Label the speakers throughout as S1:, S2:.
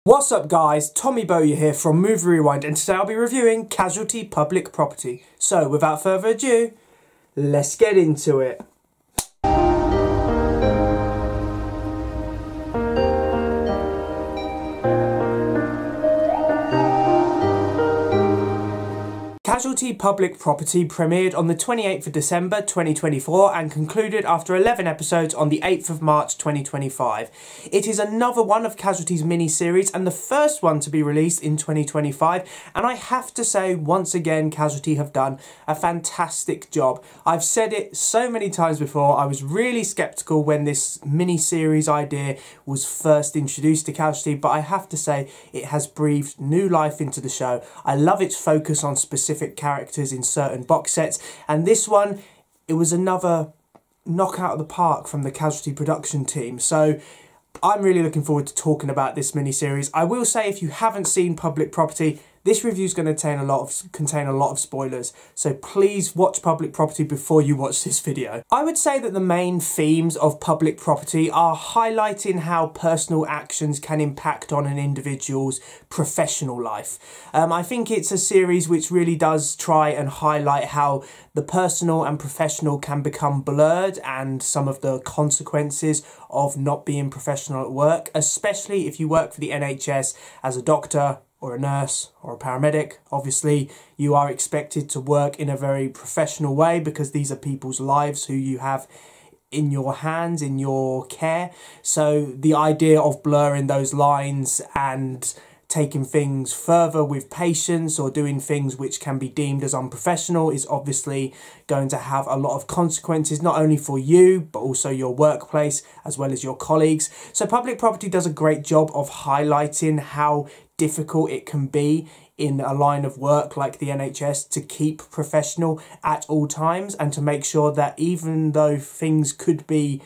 S1: What's up guys, Tommy Bowyer here from Movie Rewind, and today I'll be reviewing Casualty Public Property. So without further ado, let's get into it. Casualty Public Property premiered on the 28th of December 2024 and concluded after 11 episodes on the 8th of March 2025. It is another one of Casualty's mini-series and the first one to be released in 2025, and I have to say once again Casualty have done a fantastic job. I've said it so many times before, I was really sceptical when this mini-series idea was first introduced to Casualty, but I have to say it has breathed new life into the show. I love its focus on specific characters in certain box sets, and this one, it was another knockout of the park from the Casualty production team. So I'm really looking forward to talking about this miniseries. I will say, if you haven't seen Public Property, this review is going to contain a lot of spoilers, so please watch Public Property before you watch this video. I would say that the main themes of Public Property are highlighting how personal actions can impact on an individual's professional life. I think it's a series which really does try and highlight how the personal and professional can become blurred and some of the consequences of not being professional at work, especially if you work for the NHS as a doctor, or a nurse, or a paramedic. Obviously, you are expected to work in a very professional way because these are people's lives who you have in your hands, in your care. So the idea of blurring those lines and taking things further with patients or doing things which can be deemed as unprofessional is obviously going to have a lot of consequences, not only for you, but also your workplace, as well as your colleagues. So Public Property does a great job of highlighting how difficult it can be in a line of work like the NHS to keep professional at all times, and to make sure that even though things could be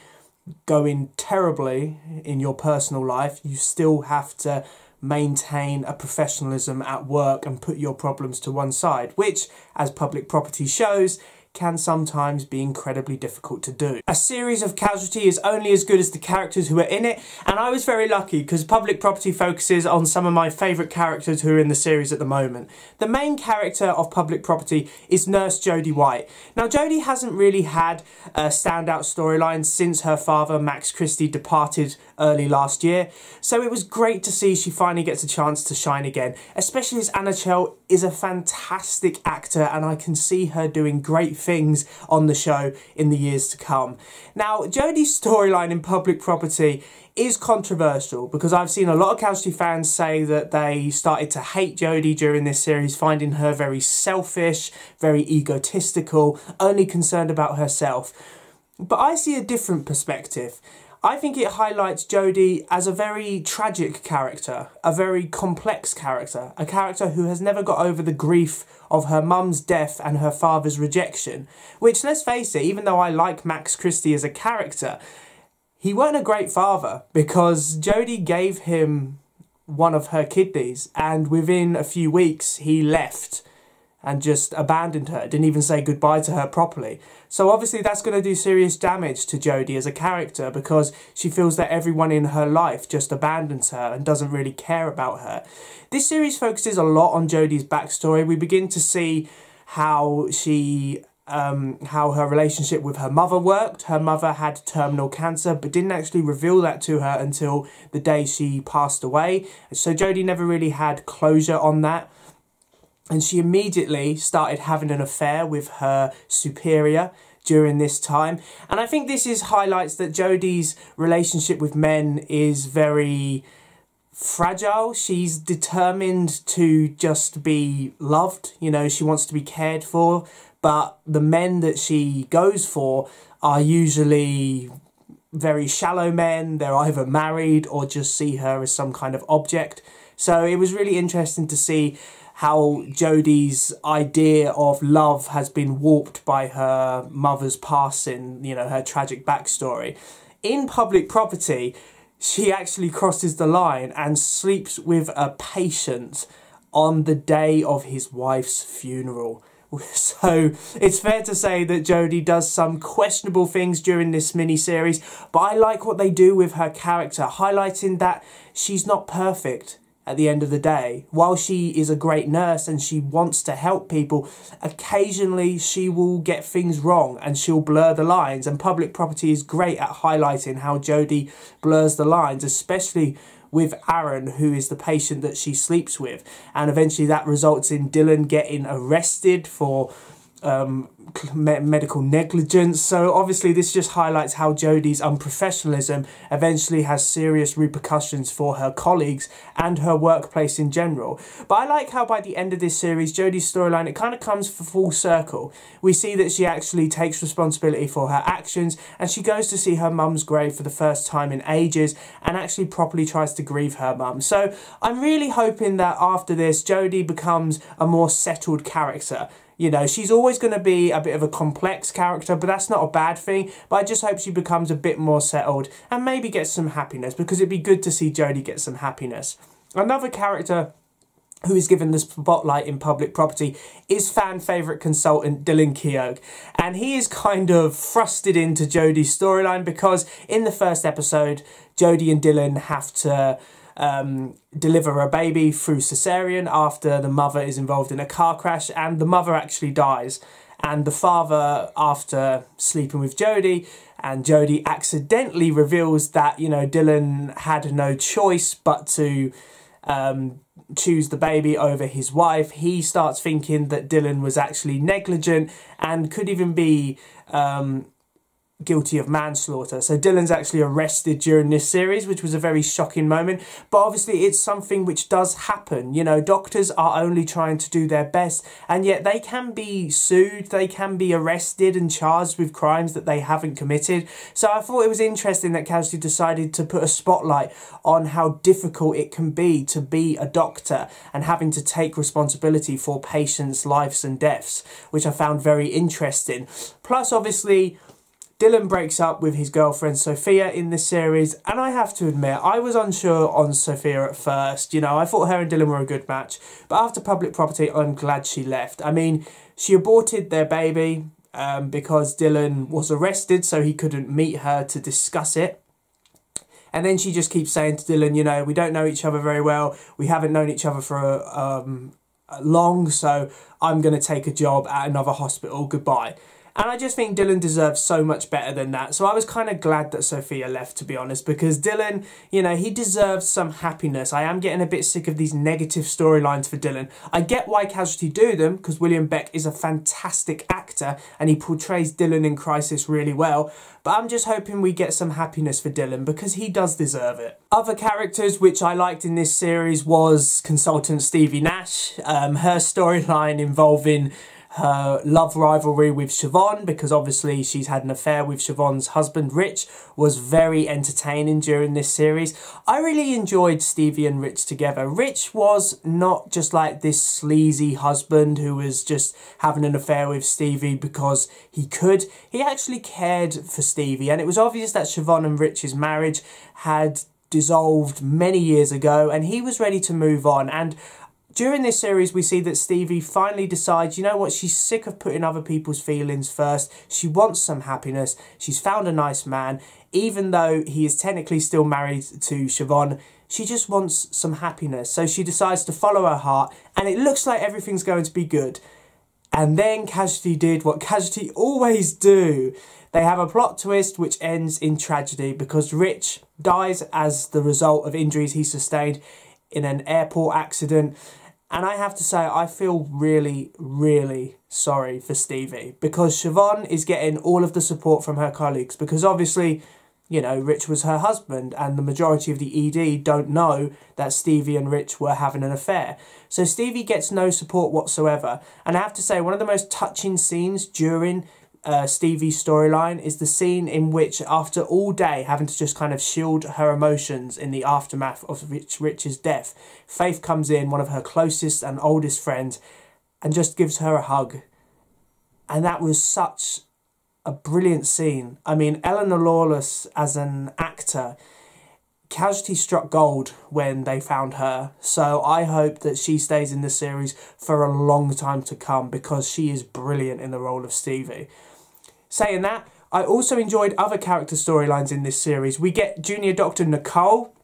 S1: going terribly in your personal life, you still have to maintain a professionalism at work and put your problems to one side, which, as Public Property shows, can sometimes be incredibly difficult to do. A series of Casualty is only as good as the characters who are in it, and I was very lucky because Public Property focuses on some of my favourite characters who are in the series at the moment. The main character of Public Property is Nurse Jodie White. Now, Jodie hasn't really had a standout storyline since her father, Max Christie, departed early last year, so it was great to see she finally gets a chance to shine again, especially as Anna Chell is a fantastic actor, and I can see her doing great things on the show in the years to come. Now, Jodie's storyline in Public Property is controversial because I've seen a lot of Casualty fans say that they started to hate Jodie during this series, finding her very selfish, very egotistical, only concerned about herself. But I see a different perspective. I think it highlights Jodie as a very tragic character, a very complex character, a character who has never got over the grief of her mum's death and her father's rejection, which, let's face it, even though I like Max Christie as a character, he weren't a great father because Jodie gave him one of her kidneys, and within a few weeks he left and just abandoned her, didn't even say goodbye to her properly. So obviously that's going to do serious damage to Jodie as a character because she feels that everyone in her life just abandons her and doesn't really care about her. This series focuses a lot on Jodie's backstory. We begin to see how how her relationship with her mother worked. Her mother had terminal cancer but didn't actually reveal that to her until the day she passed away. So Jodie never really had closure on that. And she immediately started having an affair with her superior during this time. And I think this highlights that Jodie's relationship with men is very fragile. She's determined to just be loved, you know, she wants to be cared for, but the men that she goes for are usually very shallow men. They're either married or just see her as some kind of object. So it was really interesting to see how Jodie's idea of love has been warped by her mother's passing, you know, her tragic backstory. In Public Property, she actually crosses the line and sleeps with a patient on the day of his wife's funeral. So it's fair to say that Jodie does some questionable things during this mini-series, but I like what they do with her character, highlighting that she's not perfect. at the end of the day. While she is a great nurse and she wants to help people, occasionally she will get things wrong and she'll blur the lines, and Public Property is great at highlighting how Jodie blurs the lines, especially with Aaron, who is the patient that she sleeps with, and eventually that results in Dylan getting arrested for medical negligence. So obviously this just highlights how Jodie's unprofessionalism eventually has serious repercussions for her colleagues and her workplace in general. But I like how by the end of this series, Jodie's storyline, it kind of comes full circle. We see that she actually takes responsibility for her actions, and she goes to see her mum's grave for the first time in ages and actually properly tries to grieve her mum. So I'm really hoping that after this, Jodie becomes a more settled character. You know, she's always going to be a bit of a complex character, but that's not a bad thing. But I just hope she becomes a bit more settled and maybe gets some happiness, because it'd be good to see Jodie get some happiness. Another character who is given the spotlight in Public Property is fan favourite consultant Dylan Keogh. And he is kind of thrusted into Jodie's storyline because in the first episode, Jodie and Dylan have to deliver a baby through cesarean after the mother is involved in a car crash, and the mother actually dies. And the father, after sleeping with Jodie, and Jodie accidentally reveals that, you know, Dylan had no choice but to choose the baby over his wife, he starts thinking that Dylan was actually negligent and could even be guilty of manslaughter. So Dylan's actually arrested during this series, which was a very shocking moment. But obviously it's something which does happen. You know, doctors are only trying to do their best, and yet they can be sued, they can be arrested and charged with crimes that they haven't committed. So I thought it was interesting that Casualty decided to put a spotlight on how difficult it can be to be a doctor and having to take responsibility for patients' lives and deaths, which I found very interesting. Plus, obviously, Dylan breaks up with his girlfriend Sophia in this series, and I have to admit, I was unsure on Sophia at first. You know, I thought her and Dylan were a good match, but after Public Property, I'm glad she left. I mean, she aborted their baby because Dylan was arrested, so he couldn't meet her to discuss it. And then she just keeps saying to Dylan, you know, we don't know each other very well, we haven't known each other for long, so I'm going to take a job at another hospital, goodbye. And I just think Dylan deserves so much better than that. So I was kind of glad that Sophia left, to be honest, because Dylan, you know, he deserves some happiness. I am getting a bit sick of these negative storylines for Dylan. I get why Casualty do them, because William Beck is a fantastic actor and he portrays Dylan in Crisis really well. But I'm just hoping we get some happiness for Dylan, because he does deserve it. Other characters which I liked in this series was consultant Stevie Nash. Her storyline involving her love rivalry with Siobhan, because obviously she's had an affair with Siobhan's husband Rich, was very entertaining during this series. I really enjoyed Stevie and Rich together. Rich was not just like this sleazy husband who was just having an affair with Stevie because he could. He actually cared for Stevie, and it was obvious that Siobhan and Rich's marriage had dissolved many years ago and he was ready to move on. And during this series, we see that Stevie finally decides, you know what, she's sick of putting other people's feelings first. She wants some happiness. She's found a nice man. Even though he is technically still married to Siobhan, she just wants some happiness. So she decides to follow her heart, and it looks like everything's going to be good. And then Casualty did what Casualty always do. They have a plot twist which ends in tragedy, because Rich dies as the result of injuries he sustained in an airport accident. And I have to say, I feel really, really sorry for Stevie, because Siobhan is getting all of the support from her colleagues, because obviously, you know, Rich was her husband and the majority of the ED don't know that Stevie and Rich were having an affair. So Stevie gets no support whatsoever. And I have to say, one of the most touching scenes during Stevie's storyline is the scene in which, after all day having to just kind of shield her emotions in the aftermath of Rich's death, Faith comes in, one of her closest and oldest friends, and just gives her a hug. And that was such a brilliant scene. I mean, Eleanor Lawless as an actor, Casualty struck gold when they found her. So I hope that she stays in the series for a long time to come, because she is brilliant in the role of Stevie. Saying that, I also enjoyed other character storylines in this series. We get Junior Doctor Nicole,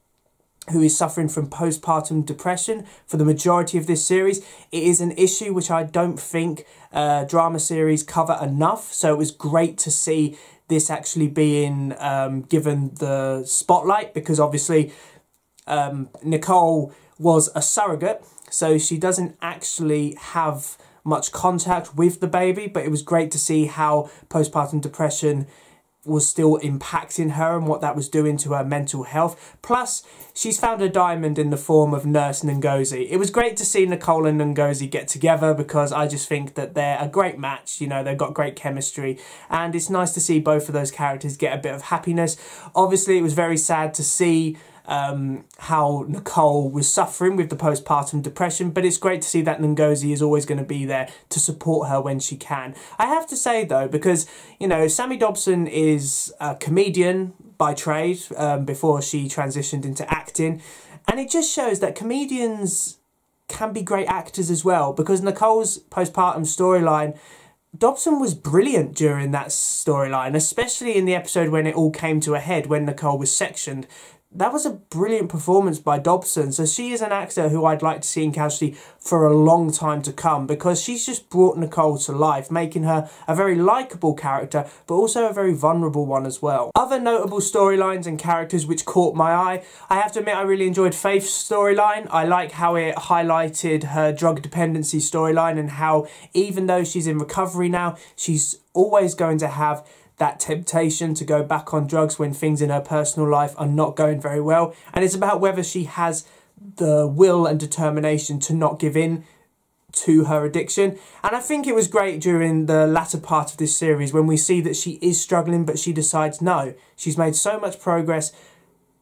S1: who is suffering from postpartum depression for the majority of this series. It is an issue which I don't think drama series cover enough, so it was great to see this actually being given the spotlight, because obviously Nicole was a surrogate, so she doesn't actually have much contact with the baby, but it was great to see how postpartum depression was still impacting her and what that was doing to her mental health. Plus, she's found a diamond in the form of Nurse Ngozi. It was great to see Nicole and Ngozi get together, because I just think that they're a great match. You know, they've got great chemistry, and it's nice to see both of those characters get a bit of happiness. Obviously, it was very sad to see how Nicole was suffering with the postpartum depression, but it's great to see that Ngozi is always going to be there to support her when she can. I have to say though, because, you know, Sammy Dobson is a comedian by trade before she transitioned into acting, and it just shows that comedians can be great actors as well, because Nicole's postpartum storyline, Dobson was brilliant during that storyline, especially in the episode when it all came to a head, when Nicole was sectioned. That was a brilliant performance by Dobson. So she is an actor who I'd like to see in Casualty for a long time to come, because she's just brought Nicole to life, making her a very likeable character, but also a very vulnerable one as well. Other notable storylines and characters which caught my eye, I have to admit I really enjoyed Faith's storyline. I like how it highlighted her drug dependency storyline, and how even though she's in recovery now, she's always going to have that temptation to go back on drugs when things in her personal life are not going very well. And it's about whether she has the will and determination to not give in to her addiction. And I think it was great during the latter part of this series when we see that she is struggling, but she decides no, she's made so much progress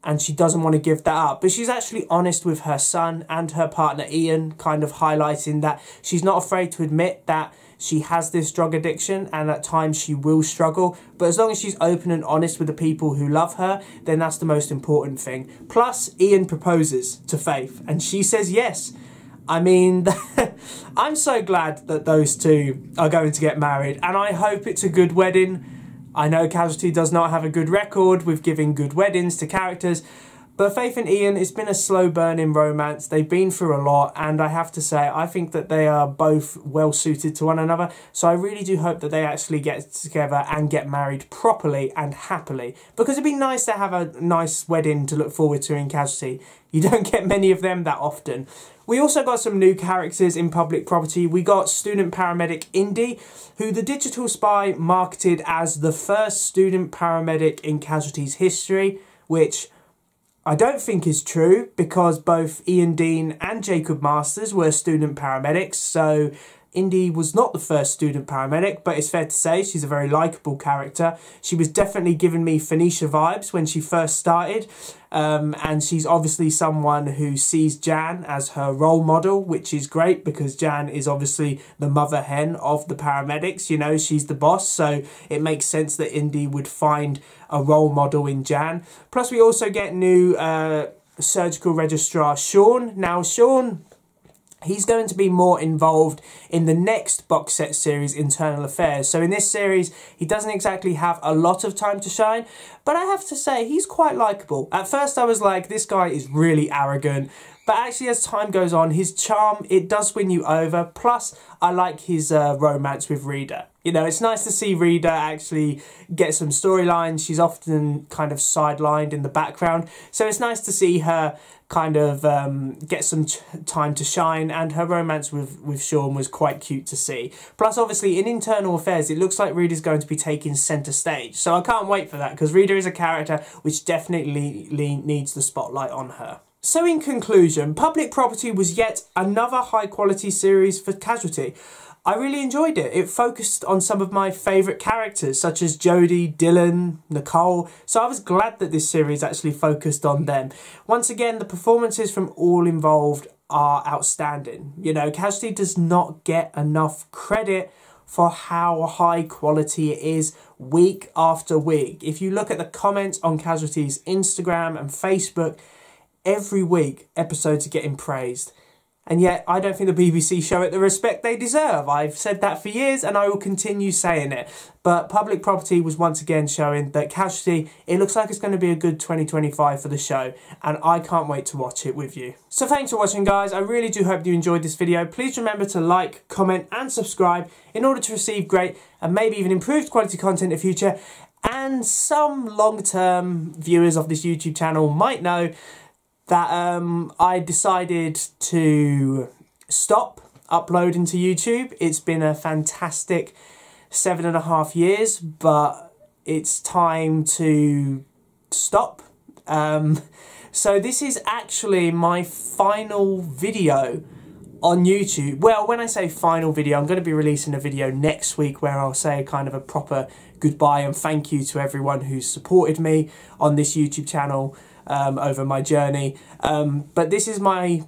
S1: and she doesn't want to give that up. But she's actually honest with her son and her partner Ian, kind of highlighting that she's not afraid to admit that she has this drug addiction, and at times she will struggle, but as long as she's open and honest with the people who love her, then that's the most important thing. Plus, Ian proposes to Faith and she says yes. I mean, I'm so glad that those two are going to get married, and I hope it's a good wedding. I know Casualty does not have a good record with giving good weddings to characters, but Faith and Ian, it's been a slow burning romance. They've been through a lot, and I have to say, I think that they are both well suited to one another. So I really do hope that they actually get together and get married properly and happily, because it'd be nice to have a nice wedding to look forward to in Casualty. You don't get many of them that often. We also got some new characters in Public Property. We got student paramedic Indy, who the Digital Spy marketed as the first student paramedic in Casualty's history, which I don't think is true, because both Ian Dean and Jacob Masters were student paramedics, so Indy was not the first student paramedic, but it's fair to say she's a very likeable character. She was definitely giving me Phoenicia vibes when she first started, and she's obviously someone who sees Jan as her role model, which is great, because Jan is obviously the mother hen of the paramedics. You know, she's the boss, so it makes sense that Indy would find a role model in Jan. Plus, we also get new surgical registrar Sean. Now, Sean, he's going to be more involved in the next box set series, Internal Affairs. So in this series, he doesn't exactly have a lot of time to shine, but I have to say, he's quite likeable. At first I was like, this guy is really arrogant, but actually as time goes on, his charm, it does win you over. Plus, I like his romance with Rita. You know, it's nice to see Rita actually get some storylines. She's often kind of sidelined in the background. So it's nice to see her kind of get some time to shine, and her romance with Sean was quite cute to see. Plus, obviously, in Internal Affairs, it looks like Rita's going to be taking centre stage. So I can't wait for that, because Rita is a character which definitely needs the spotlight on her. So in conclusion, Public Property was yet another high-quality series for Casualty. I really enjoyed it. It focused on some of my favourite characters, such as Jodie, Dylan, Nicole, so I was glad that this series actually focused on them. Once again, the performances from all involved are outstanding. You know, Casualty does not get enough credit for how high quality it is week after week. If you look at the comments on Casualty's Instagram and Facebook, every week episodes are getting praised. And yet, I don't think the BBC show it the respect they deserve. I've said that for years and I will continue saying it. But Public Property was once again showing that Casualty, it looks like it's going to be a good 2025 for the show. And I can't wait to watch it with you. So thanks for watching, guys. I really do hope you enjoyed this video. Please remember to like, comment and subscribe in order to receive great and maybe even improved quality content in the future. And some long-term viewers of this YouTube channel might know that I decided to stop uploading to YouTube. It's been a fantastic 7.5 years, but it's time to stop. So this is actually my final video on YouTube. Well, when I say final video, I'm going to be releasing a video next week where I'll say kind of a proper goodbye and thank you to everyone who's supported me on this YouTube channel over my journey. But this is my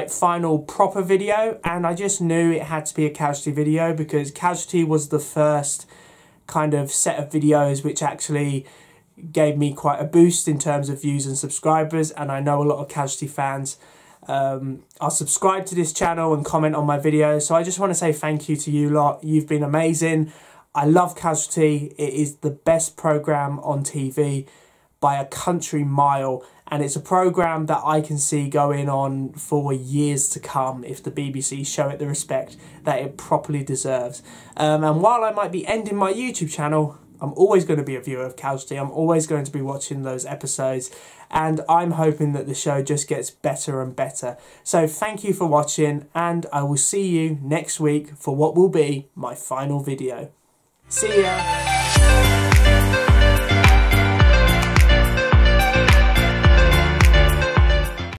S1: final proper video, and I just knew it had to be a Casualty video because Casualty was the first kind of set of videos which actually gave me quite a boost in terms of views and subscribers, and I know a lot of Casualty fans are subscribed to this channel and comment on my videos, so I just want to say thank you to you lot. You've been amazing. I love Casualty. It is the best programme on TV by a country mile, and it's a programme that I can see going on for years to come if the BBC show it the respect that it properly deserves. And while I might be ending my YouTube channel, I'm always going to be a viewer of Casualty. I'm always going to be watching those episodes, and I'm hoping that the show just gets better and better. So thank you for watching, and I will see you next week for what will be my final video. See ya!